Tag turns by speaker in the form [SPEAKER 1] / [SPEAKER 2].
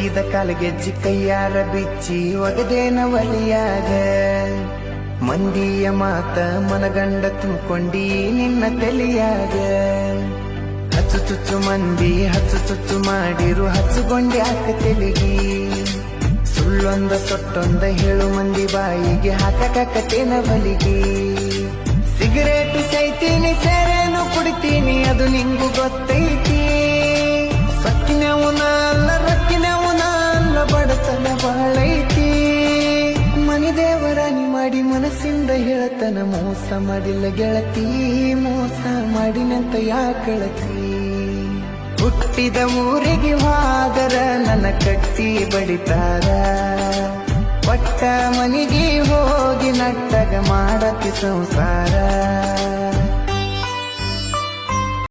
[SPEAKER 1] ಒತ್ತಿದ ಕಾಲಗೆಜ್ಜಿ ಕೈಯಾರ ಬಿಚ್ಚಿ ಒಗದೇನ ಒಲಿಯಾಗ ಮಂದಿಯ ಮಾತ ಮನಗಂಡ ತುಂಬಿಕೊಂಡಿ ನಿನ್ನ ತಲಿಯಾಗ ಹಚ್ಚು ಚುಚ್ಚು ಮಂದಿ ಹಚ್ಚು ಚುಚ್ಚು ಮಾಡಿರು ಹಚ್ಚುಗೊಂಡಿ ಹಾಕ ತೆಲಿಗಿ ಸುಳ್ಳೊಂದ ಸೊಟ್ಟೊಂದ ಹೇಳು ಮಂದಿ ಬಾಯಿಗೆ ಹಾಕಕತ್ತೇನ ಬಲಿಗಿ ಸಿಗರೇಟು ಸೈತೀನಿ ಸೇರೇನು ಕುಡಿತೀನಿ ಅದು ನಿಂಗು ಗೊತ್ತೈತಿ ಸಕ್ಕಿನವನ ಅಲ್ಲ ರಕ್ಕಿನವನ ಅಲ್ಲ ಬಡತನ ಬಾಳೈತಿ ಮನಿ ದೇವರಾನಿ ಮಾಡಿ ಮನಸ್ಸಿಂದ ಹೇಳತನ ಮೋಸ ಮಾಡಿಲ್ಲ ಗೆಳತಿ ಮೋಸ ಮಾಡಿನಂತ ಯಾಕಳತಿ ಹುಟ್ಟಿದ ಊರಿಗೆ ಹೋದರ ನನ್ನ ಕಟ್ಟಿ ಬಡಿತಾರ ಪಟ್ಟ ಮನಿಗೆ ಹೋಗಿ ನಟ್ಟಗ ಮಾಡತಿ ಸಂಸಾರ